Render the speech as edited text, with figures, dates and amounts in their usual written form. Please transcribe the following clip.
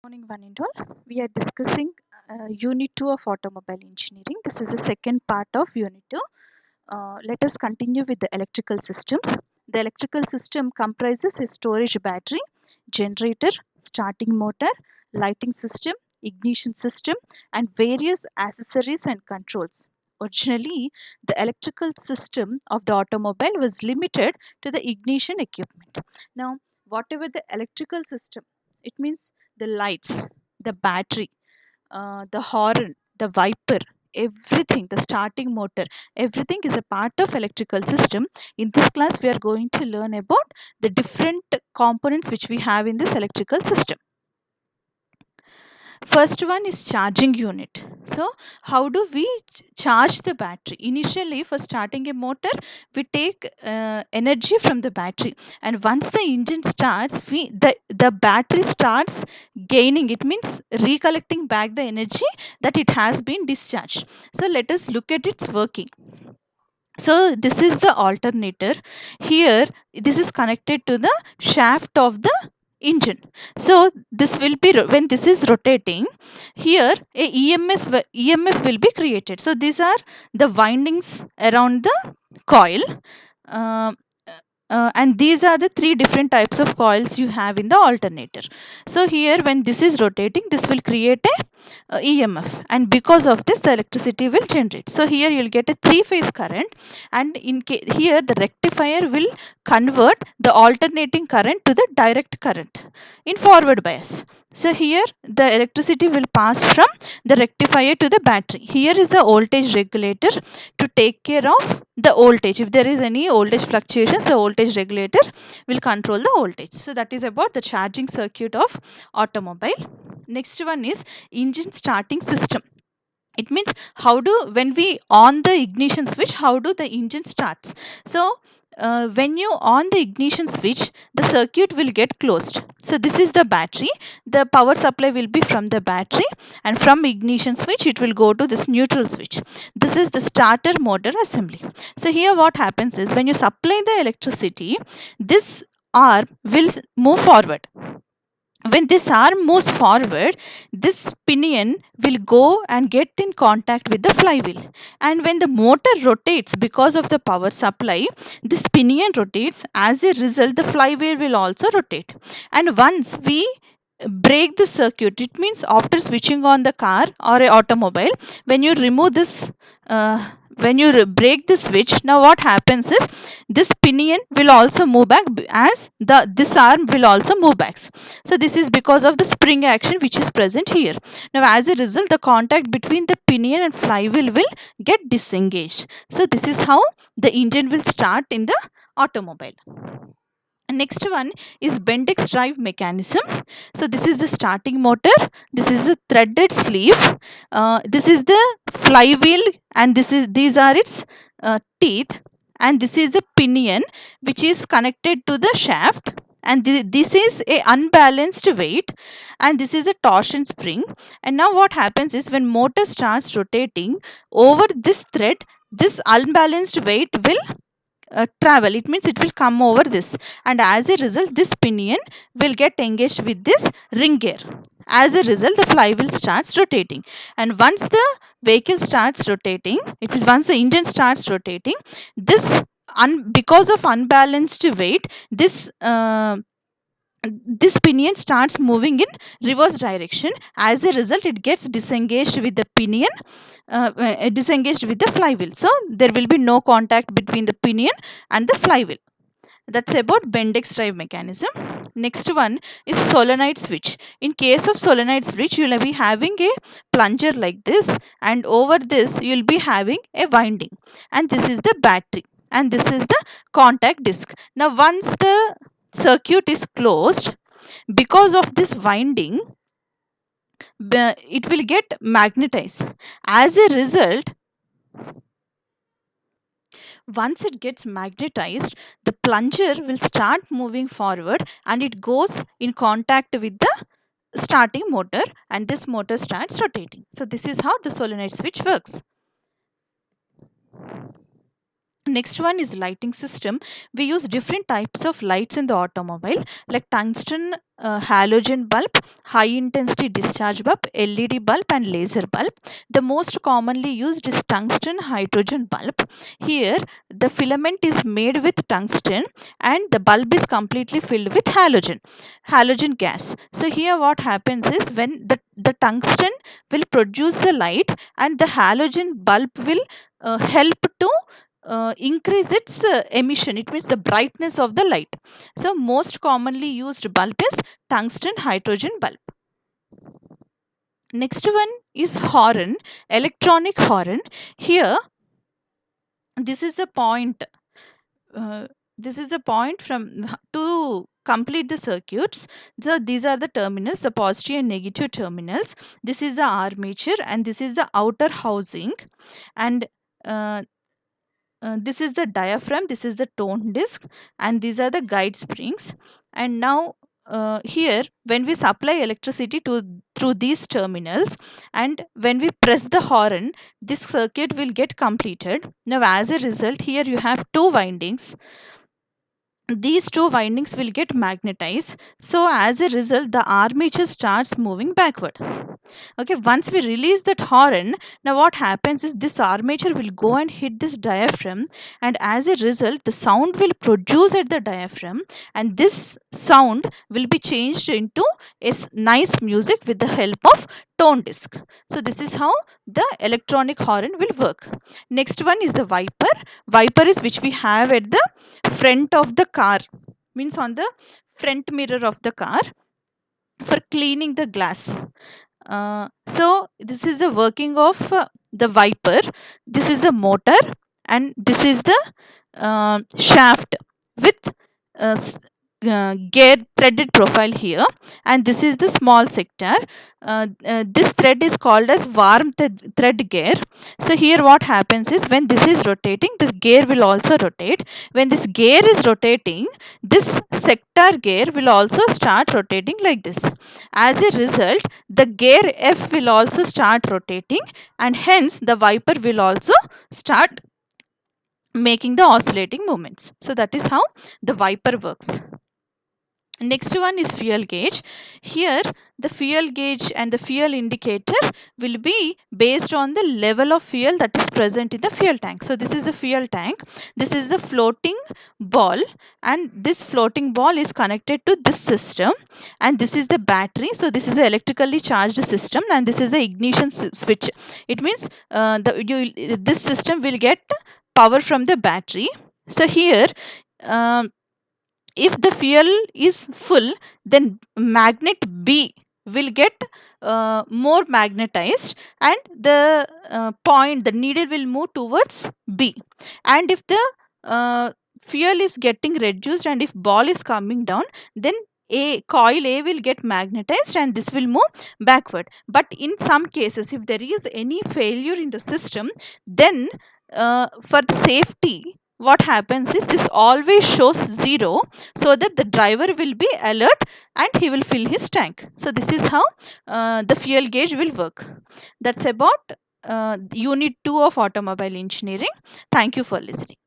Morning, one and all. We are discussing Unit 2 of Automobile Engineering. This is the second part of Unit 2. Let us continue with the electrical systems. The electrical system comprises a storage battery, generator, starting motor, lighting system, ignition system, and various accessories and controls. Originally, the electrical system of the automobile was limited to the ignition equipment. Now, whatever the electrical system, it means the lights, the battery, the horn, the wiper, everything, the starting motor, everything is a part of electrical system. In this class, we are going to learn about the different components which we have in this electrical system. First one is charging unit. So how do we charge the battery? Initially, for starting a motor, we take energy from the battery, and once the engine starts, the battery starts gaining. It means recollecting back the energy that it has been discharged. So let us look at its working. So this is the alternator. Here this is connected to the shaft of the engine. So this will be when this is rotating, here a EMF will be created. So these are the windings around the coil. Uh, and these are the three different types of coils you have in the alternator. So here when this is rotating, this will create a EMF, and because of this the electricity will generate. So here you'll get a three-phase current, and here the rectifier will convert the alternating current to the direct current in forward bias. So here the electricity will pass from the rectifier to the battery. Here is the voltage regulator to take care of the voltage. If there is any voltage fluctuations, the voltage regulator will control the voltage. So that is about the charging circuit of automobile. Next one is engine starting system. It means how do, when we on the ignition switch, how do the engine starts. So when you on the ignition switch, the circuit will get closed. So this is the battery. The power supply will be from the battery, and from ignition switch it will go to this neutral switch. This is the starter motor assembly. So here what happens is, when you supply the electricity, this arm will move forward. When this arm moves forward, this pinion will go and get in contact with the flywheel. And when the motor rotates because of the power supply, this pinion rotates. As a result, the flywheel will also rotate. And once we break the circuit, it means after switching on the car or a automobile, when you remove this when you break the switch, now what happens is, this pinion will also move back, as this arm will also move back. So this is because of the spring action which is present here. Now as a result, the contact between the pinion and flywheel will get disengaged. So this is how the engine will start in the automobile. Next one is Bendix drive mechanism. So this is the starting motor, this is the threaded sleeve, this is the flywheel, and these are its teeth, and this is the pinion which is connected to the shaft, and this is a unbalanced weight, and this is a torsion spring. And now what happens is, when motor starts rotating over this thread, this unbalanced weight will travel. It means it will come over this, and as a result this pinion will get engaged with this ring gear. As a result, the flywheel starts rotating, and once the vehicle starts rotating, it is once the engine starts rotating, this because of unbalanced weight, this pinion starts moving in reverse direction. As a result, it gets disengaged with the pinion, disengaged with the flywheel. So there will be no contact between the pinion and the flywheel. That's about Bendix drive mechanism. Next one is solenoid switch. In case of solenoid switch, you will be having a plunger like this, and over this you will be having a winding, and this is the battery, and this is the contact disc. Now once the circuit is closed, because of this winding, it will get magnetized. As a result, once it gets magnetized, the plunger will start moving forward, and it goes in contact with the starting motor, and this motor starts rotating. So this is how the solenoid switch works. Next one is lighting system. We use different types of lights in the automobile, like tungsten halogen bulb, high intensity discharge bulb, LED bulb, and laser bulb. The most commonly used is tungsten hydrogen bulb. Here, the filament is made with tungsten and the bulb is completely filled with halogen gas. So here what happens is when the tungsten will produce the light and the halogen bulb will help to increase its emission. It means the brightness of the light. So most commonly used bulb is tungsten hydrogen bulb. Next one is horn, electronic horn. Here this is a point, uh, this is a point from to complete the circuits. So these are the terminals, the positive and negative terminals. This is the armature and this is the outer housing, and uh, this is the diaphragm, this is the tone disc, and these are the guide springs. And now here when we supply electricity to through these terminals, and when we press the horn, this circuit will get completed. Now as a result, here you have two windings. These two windings will get magnetized, so as a result the armature starts moving backward. Okay, once we release that horn, now what happens is this armature will go and hit this diaphragm, and as a result the sound will produce at the diaphragm, and this sound will be changed into nice music with the help of tone disc. So this is how the electronic horn will work. Next one is the wiper. Wiper is which we have at the front of the car, means on the front mirror of the car, for cleaning the glass. So this is the working of the wiper. This is the motor and this is the shaft with gear threaded profile here, and this is the small sector. This thread is called as warm thread gear. So here what happens is when this is rotating, this gear will also rotate. When this gear is rotating, this sector gear will also start rotating like this. As a result, the gear F will also start rotating, and hence the wiper will also start making the oscillating movements. So that is how the wiper works. Next one is fuel gauge. Here the fuel gauge and the fuel indicator will be based on the level of fuel that is present in the fuel tank. So this is the fuel tank. This is the floating ball, and this floating ball is connected to this system, and this is the battery. So this is a electrically charged system, and this is the ignition switch. It means this system will get power from the battery. So here if the fuel is full, then magnet B will get more magnetized, and the needle will move towards B. And if the fuel is getting reduced and if ball is coming down, then coil A will get magnetized and this will move backward. But in some cases, if there is any failure in the system, then for the safety, what happens is this always shows 0, so that the driver will be alert and he will fill his tank. So this is how the fuel gauge will work. That's about unit 2 of automobile engineering. Thank you for listening.